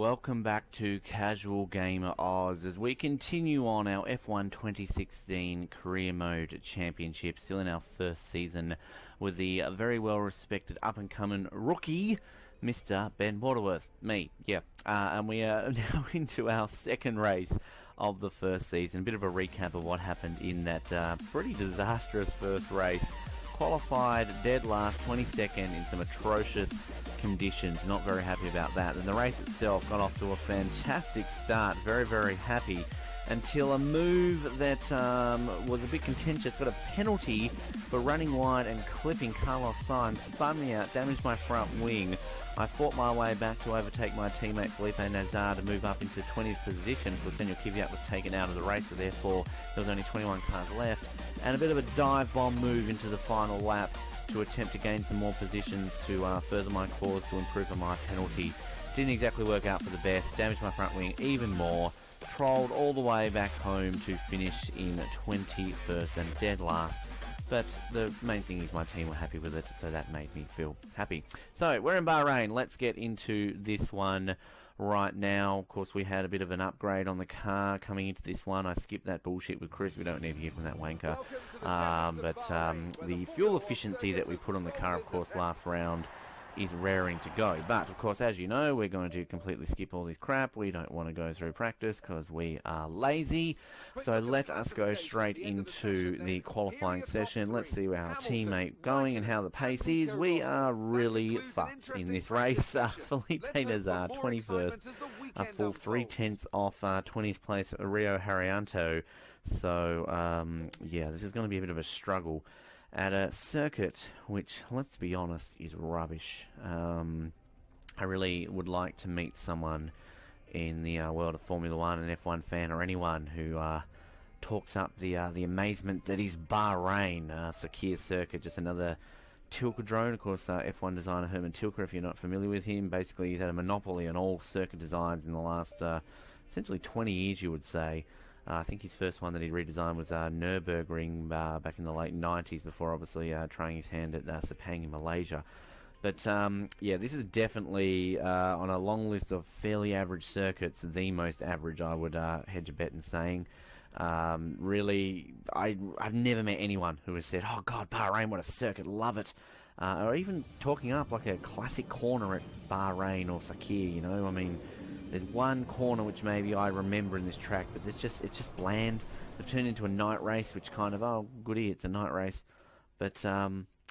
welcome back to Casual Gamer Oz as we continue on our F1 2016 Career Mode Championship, still in our first season with the very well respected up-and-coming rookie, Mr. Ben Waterworth, me, and we are now into our second race of the first season. A bit of a recap of what happened in that pretty disastrous first race. Qualified dead last, 22nd in some atrocious conditions. Not very happy about that. And the race itself got off to a fantastic start. Very, very happy until a move that was a bit contentious. Got a penalty for running wide and clipping Carlos Sainz. Spun me out, damaged my front wing. I fought my way back to overtake my teammate Felipe Nazar to move up into 20th position. Daniel Kvyat was taken out of the race, so therefore there was only 21 cars left. And a bit of a dive bomb move into the final lap to attempt to gain some more positions to further my cause to improve on my penalty. Didn't exactly work out for the best. Damaged my front wing even more. Trolled all the way back home to finish in 21st and dead last. But the main thing is my team were happy with it, so that made me feel happy. So, we're in Bahrain. Let's get into this one right now. Of course, we had a bit of an upgrade on the car coming into this one. I skipped that bullshit with Chris. We don't need to hear from that wanker. But the fuel efficiency that we put on the car, of course, last round is raring to go. But, of course, as you know, we're going to completely skip all this crap. We don't want to go through practice because we are lazy. So let us go straight into the qualifying session. Let's see where our teammate going and how the pace is. We are really fucked in this race. Felipe Nazar, 21st, a full 3/10 off 20th place Rio Haryanto. So, yeah, this is going to be a bit of a struggle at a circuit which, let's be honest, is rubbish. I really would like to meet someone in the world of Formula 1, an F1 fan, or anyone who talks up the amazement that is Bahrain. Sakhir circuit, just another Tilke drone. Of course, F1 designer Herman Tilke, if you're not familiar with him, basically he's had a monopoly on all circuit designs in the last essentially 20 years, you would say. I think his first one that he redesigned was Nürburgring back in the late 90s, before obviously trying his hand at Sepang in Malaysia. But yeah, this is definitely on a long list of fairly average circuits, the most average, I would hedge a bet in saying. Really, I've never met anyone who has said, "Oh God, Bahrain, what a circuit, love it," or even talking up like a classic corner at Bahrain or Sakhir. You know, I mean, there's one corner which maybe I remember in this track, but it's just bland. They've turned into a night race, which kind of, oh goody, it's a night race. But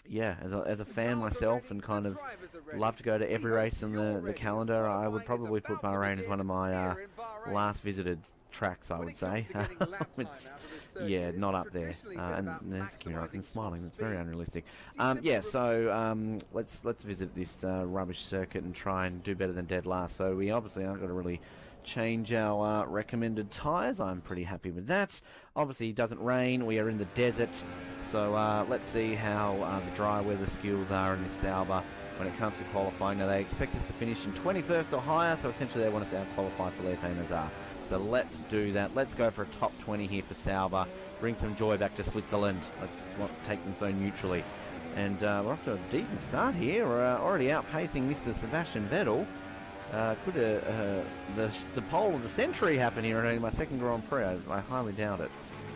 yeah, as a fan myself, and kind of love to go to every race in the calendar, I would probably put Bahrain as one of my last visited tracks, I would say. It's, yeah, not up there. And there's Kieran smiling. That's very unrealistic. Yeah, so let's visit this rubbish circuit and try and do better than dead last. So we obviously aren't going to really change our recommended tyres. I'm pretty happy with that. Obviously, it doesn't rain. We are in the desert. So let's see how the dry weather skills are in this Sauber when it comes to qualifying. Now, they expect us to finish in 21st or higher, so essentially they want us to out-qualify Felipe Nazar. So let's do that. Let's go for a top 20 here for Sauber. Bring some joy back to Switzerland. Let's not take them so neutrally. And we're off to a decent start here. We're already outpacing Mr. Sebastian Vettel. Could the pole of the century happen here in my second Grand Prix? I highly doubt it.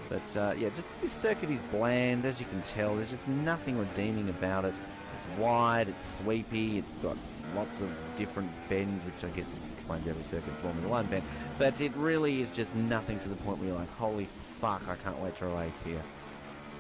But yeah, just this circuit is bland, as you can tell. There's just nothing redeeming about it. It's wide, it's sweepy, it's got lots of different bends, which I guess is explained every circuit Formula 1 bend. But it really is just nothing to the point where you're like, holy fuck, I can't wait to race here.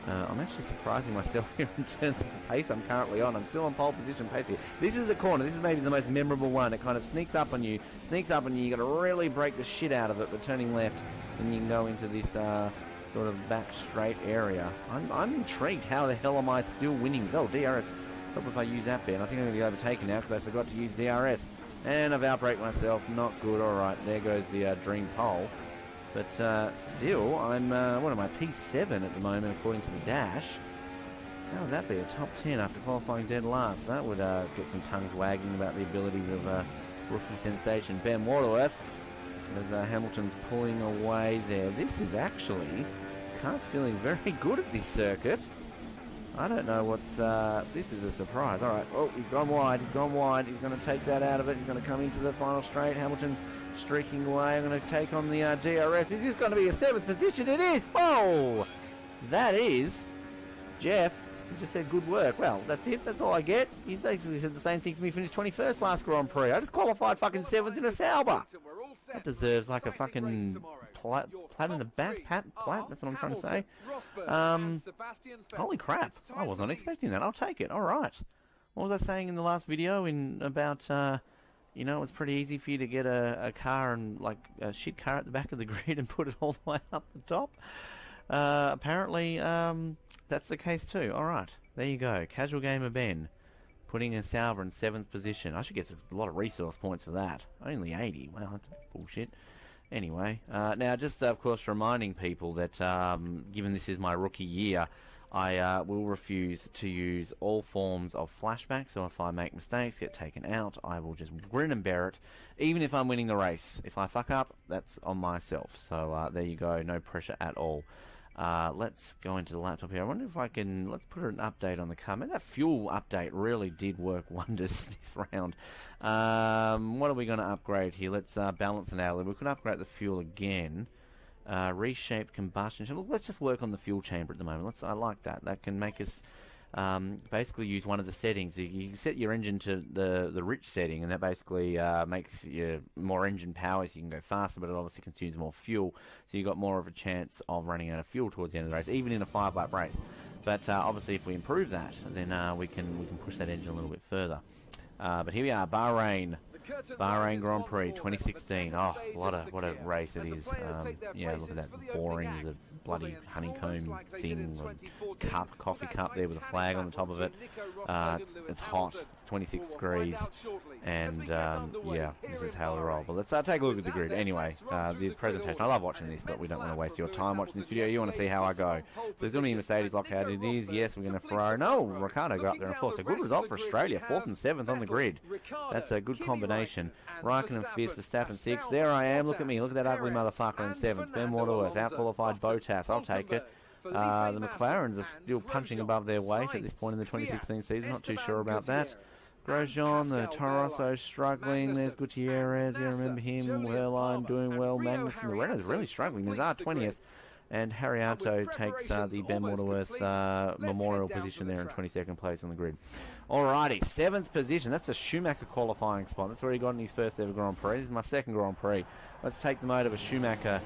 I'm actually surprising myself here in terms of the pace I'm currently on. I'm still on pole position pace here. This is a corner. This is maybe the most memorable one. It kind of sneaks up on you. You've got to really break the shit out of it, but turning left, and you can go into this sort of back straight area. I'm intrigued. How the hell am I still winning? Oh, DRS. Probably if I use that bit. I think I'm going to be overtaken now because I forgot to use DRS. And I've outbraked myself. Not good. Alright, there goes the dream pole. But still, I'm, what am I, P7 at the moment according to the dash. How would that be? A top 10 after qualifying dead last? That would get some tongues wagging about the abilities of rookie sensation Ben Waterworth. As Hamilton's pulling away there. This is actually, car's feeling very good at this circuit. I don't know what's... this is a surprise. All right. Oh, he's gone wide. He's gone wide. He's going to take that out of it. He's going to come into the final straight. Hamilton's streaking away. I'm going to take on the DRS. Is this going to be a 7th position? It is. Oh! That is... Jeff, you just said good work. Well, that's it. That's all I get. You basically said the same thing to me. Finished 21st last Grand Prix. I just qualified fucking 7th in a Sauber. That deserves like a fucking plat in the back. Plat? That's what I'm trying to say. Holy crap. I was not expecting that. I'll take it. All right. What was I saying in the last video about, you know, it was pretty easy for you to get a car and like a shit car at the back of the grid and put it all the way up the top? Apparently, that's the case too. All right. There you go. Casual Gamer Ben putting a Sauber in 7th position. I should get a lot of resource points for that. Only 80. Wow, that's bullshit. Anyway, now just of course reminding people that given this is my rookie year, I will refuse to use all forms of flashback. So if I make mistakes, get taken out, I will just grin and bear it, even if I'm winning the race. If I fuck up, that's on myself. So there you go. No pressure at all. Let's go into the laptop here. I wonder if I can... Let's put an update on the car. Man, that fuel update really did work wonders this round. What are we going to upgrade here? Let's balance it out. We could upgrade the fuel again. Reshape combustion chamber. Look, let's just work on the fuel chamber at the moment. I like that. That can make us basically use one of the settings. You can set your engine to the rich setting, and that basically makes you more engine power, so you can go faster, but it obviously consumes more fuel, so you've got more of a chance of running out of fuel towards the end of the race, even in a 5-lap race. But obviously if we improve that, then we can push that engine a little bit further. But here we are, Bahrain Grand Prix 2016. Oh, what a race it is. Yeah, look at that boring, there's a bloody honeycomb thing, cup, coffee cup there with a flag on the top of it. It's hot, it's 26 degrees, and yeah, this is how we roll. But let's take a look at the grid. Anyway, the presentation, I love watching this, but we don't want to waste your time watching this video. You want to see how I go. So there's going to be a Mercedes lockout. It is, yes, we're going to Ferrari. No, Ricciardo go up there in 4th. So good result for Australia, 4th and 7th on the grid. That's a good combination. Raikkonen 5th, Verstappen 6th. There I am. Look at me. Look at that ugly motherfucker in 7th. Ben Waterworth, out-qualified Bottas. I'll take it. The McLarens are still punching above their weight at this point in the 2016 season. Not too sure about that. Grosjean, the Toro Rosso struggling. There's Gutierrez. You remember him. Wehrlein doing well. Magnussen, the Renault's really struggling. Nazar 20th. And Harriato takes the Ben Waterworth memorial position there in 22nd place on the grid. Alrighty, 7th position. That's a Schumacher qualifying spot. That's where he got in his first ever Grand Prix. This is my 2nd Grand Prix. Let's take the mode of a Schumacher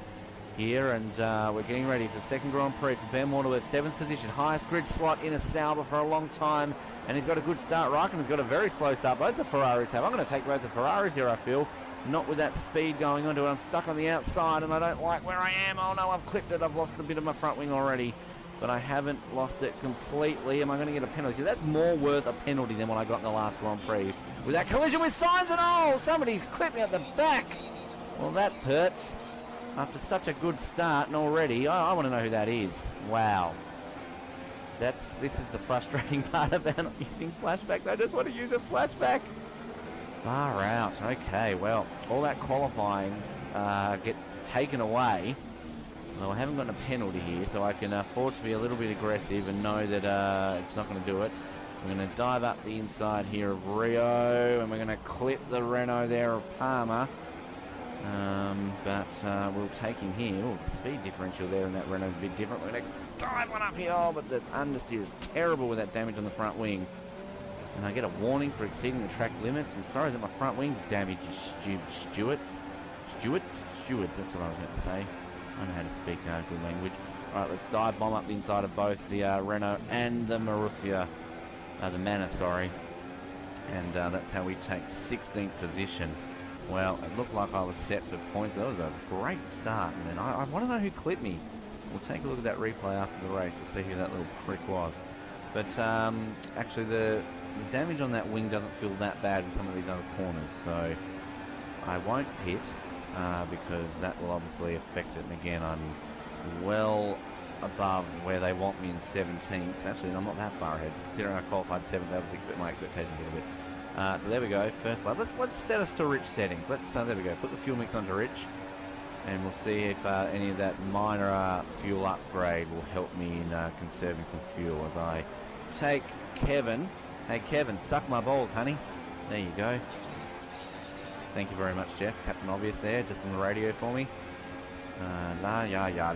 here, and we're getting ready for the 2nd Grand Prix for Ben Waterworth. 7th position, highest grid slot in a Sauber for a long time, and he's got a good start. Raikkonen's got a very slow start. Both the Ferraris have. I'm going to take both the Ferraris here, I feel. Not with that speed going onto it. I'm stuck on the outside and I don't like where I am. Oh no, I've clipped it. I've lost a bit of my front wing already. But I haven't lost it completely. Am I going to get a penalty? See, that's more worth a penalty than what I got in the last Grand Prix. With that collision with Sainz and all! Somebody's clipped me at the back! Well, that hurts. After such a good start and already. I want to know who that is. Wow. This is the frustrating part about not using flashback. I just want to use a flashback. Far out. Okay, well, all that qualifying gets taken away. Well, I haven't gotten a penalty here, so I can afford to be a little bit aggressive and know that it's not going to do it. We're going to dive up the inside here of Rio, and we're going to clip the Renault there of Palmer. But we'll take him here. Oh, the speed differential there in that Renault's a bit different. We're going to dive one up here, but the understeer is terrible with that damage on the front wing. And I get a warning for exceeding the track limits. I'm sorry that my front wing's damaged, you Stewards, that's what I was going to say. I don't know how to speak good language. Alright, let's dive bomb up the inside of both the Renault and the Marussia. The Manor, sorry. And that's how we take 16th position. Well, it looked like I was set for points. That was a great start. And I want to know who clipped me. We'll take a look at that replay after the race to see who that little prick was. But actually the damage on that wing doesn't feel that bad in some of these other corners, so I won't pit because that will obviously affect it. And again, I'm well above where they want me in 17th. Actually, I'm not that far ahead. Considering I qualified 7th, I was expecting my expectations a little bit. So there we go, first lap. Let's set us to rich settings. There we go, put the fuel mix onto rich, and we'll see if any of that minor fuel upgrade will help me in conserving some fuel as I take Kevin. Hey, Kevin, suck my balls, honey. There you go. Thank you very much, Jeff. Captain Obvious there, just on the radio for me.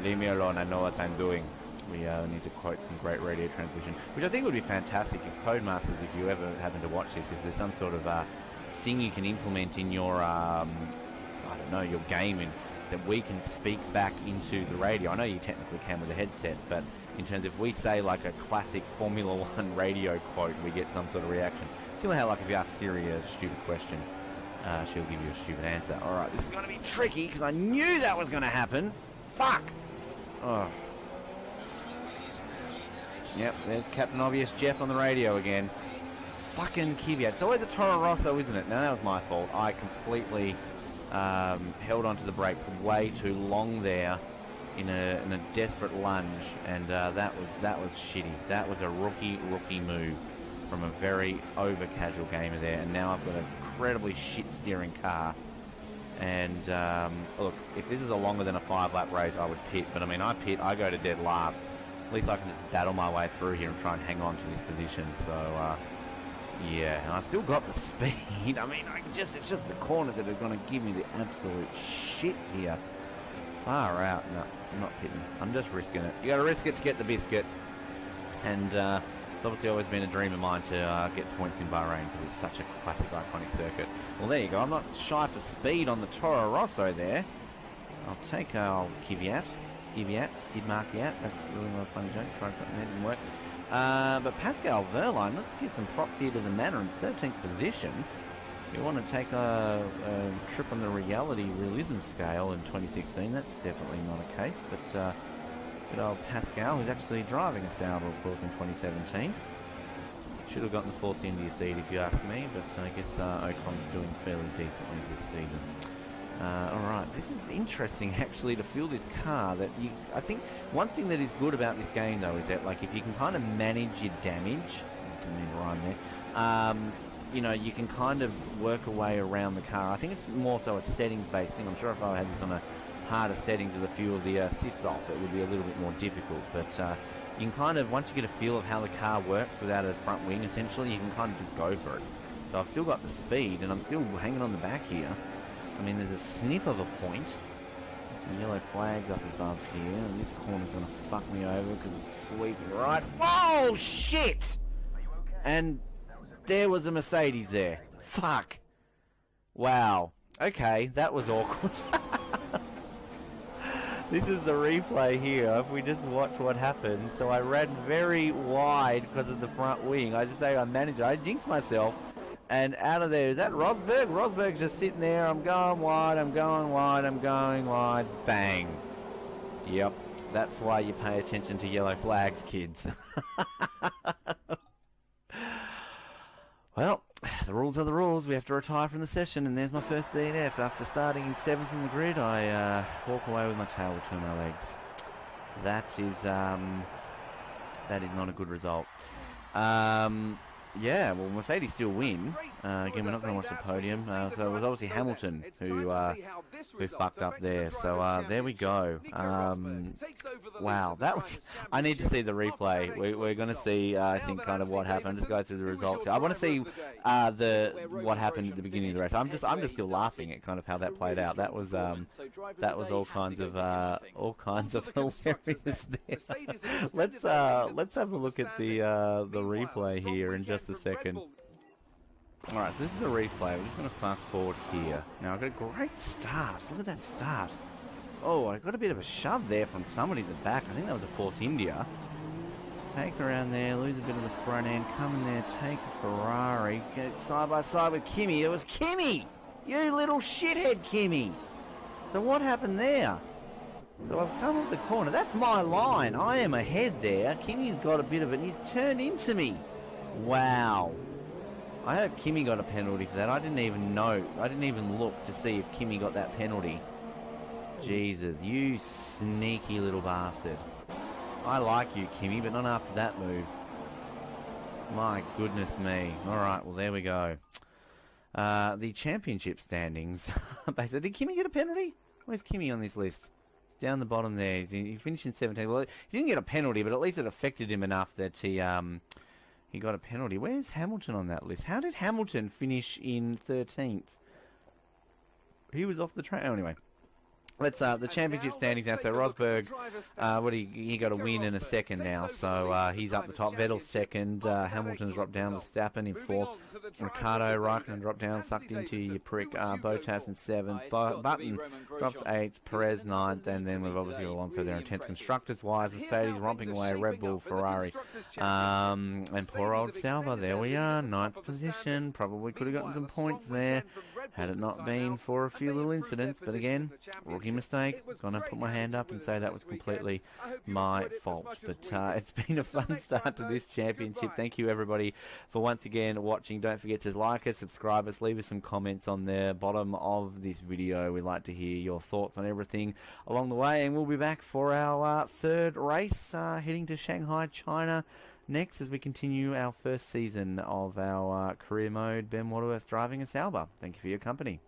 Leave me alone. I know what I'm doing. We need to quote some great radio transmission, which I think would be fantastic if Codemasters, if you ever happen to watch this, if there's some sort of thing you can implement in your, I don't know, your gaming, that we can speak back into the radio. I know you technically can with a headset, but in terms of if we say like a classic Formula One radio quote, we get some sort of reaction. Similar how like if you ask Siri a stupid question, she'll give you a stupid answer. Alright, this is going to be tricky because I knew that was going to happen. Fuck! Oh. Yep, there's Captain Obvious Jeff on the radio again. Fucking Kvyat. It's always a Toro Rosso, isn't it? No, that was my fault. I completely held onto the brakes way too long there in a desperate lunge, and that was shitty. That was a rookie move from a very over-casual gamer there, and now I've got an incredibly shit steering car. And look, if this was a longer than a 5-lap race, I would pit. But I mean, I go to dead last. At least I can just battle my way through here and try and hang on to this position. So yeah, and I've still got the speed. I mean, it's just the corners that are going to give me the absolute shits here. Far out. No, I'm not pitting. I'm just risking it. You got to risk it to get the biscuit. And it's obviously always been a dream of mine to get points in Bahrain because it's such a classic, iconic circuit. Well, there you go. I'm not shy for speed on the Toro Rosso there. I'll take our Kvyat. Skid Markiat. That's really not a funny joke. Tried something that didn't work. But Pascal Wehrlein, let's give some props here to the Manor in 13th position. If you want to take a trip on the reality realism scale in 2016, that's definitely not a case. But good old Pascal, who's actually driving a Sauber, of course, in 2017. Should have gotten the Force India seed, if you ask me, but I guess Ocon's doing fairly decently this season. Alright, this is interesting actually to feel this car. I think one thing that is good about this game though is that like if you can kind of manage your damage, I didn't mean to rhyme there, you know, you can kind of work a way around the car. I think it's more so a settings based thing. I'm sure if I had this on a harder settings with a few of the assists off, it would be a little bit more difficult, but you can kind of, once you get a feel of how the car works without a front wing essentially, you can kind of just go for it. So I've still got the speed and I'm still hanging on the back here. I mean, there's a sniff of a point. Some yellow flags up above here, and this corner's going to fuck me over because it's sweeping right. Whoa, shit! And there was a Mercedes there. Fuck. Wow. Okay, that was awkward. This is the replay here. If we just watch what happened. So I ran very wide because of the front wing. I just say I managed it. I jinxed myself. And out of there, is that Rosberg? Rosberg's just sitting there. I'm going wide, I'm going wide, I'm going wide. Bang. Yep. That's why you pay attention to yellow flags, kids. Well, the rules are the rules. We have to retire from the session, and there's my first DNF. After starting in 7th in the grid, I walk away with my tail between my legs. That is not a good result. Yeah, well, Mercedes still win. Again, we're not going to watch the podium. So it was obviously Hamilton who fucked up there. So there we go. Wow, that was... I need to see the replay. We're going to see, I think, kind of what happened. Just go through the results here. I want to see what happened at the beginning of the race. I'm just still laughing at kind of how that played out. That was all kinds of hilarious there. Let's have a look at the replay here in just a second. Alright, so this is the replay. We're just going to fast forward here. Now, I've got a great start. Look at that start. Oh, I got a bit of a shove there from somebody at the back. I think that was a Force India. Take around there, lose a bit of the front end, come in there, take a Ferrari, get side by side with Kimi. It was Kimi! You little shithead, Kimi! So what happened there? So I've come off the corner. That's my line. I am ahead there. Kimi's got a bit of it, and he's turned into me. Wow. I hope Kimi got a penalty for that. I didn't even know. I didn't even look to see if Kimi got that penalty. Jesus, you sneaky little bastard. I like you, Kimi, but not after that move. My goodness me. Alright, well, there we go. The championship standings. Basically, did Kimi get a penalty? Where's Kimi on this list? He's down the bottom there. He finished in 17th. Well, he didn't get a penalty, but at least it affected him enough that he he got a penalty. Where's Hamilton on that list? How did Hamilton finish in 13th? He was off the track. Oh, anyway. Let's the championship standings now. So Rosberg, he got a win in a second now, so he's up the top. Vettel second, Hamilton's dropped down. Verstappen in fourth. Ricardo, Raikkonen dropped down, sucked into your prick. Bottas in seventh. Button drops eighth. Perez ninth, and then we've obviously got Alonso there in 10th. Constructors wise, Mercedes romping away, Red Bull, Ferrari, and poor old Sauber. There we are, ninth position. Probably could have gotten some points there had it not been for a few little incidents, but again, rookie mistake. Gonna put my hand up and say that was completely my fault. But it's been a fun start to this championship. Thank you everybody for once again watching. Don't forget to like us, subscribe us, leave us some comments on the bottom of this video. We'd like to hear your thoughts on everything along the way, and we'll be back for our third race, heading to Shanghai, China next, as we continue our first season of our career mode Ben Waterworth driving a Sauber. Thank you for your company.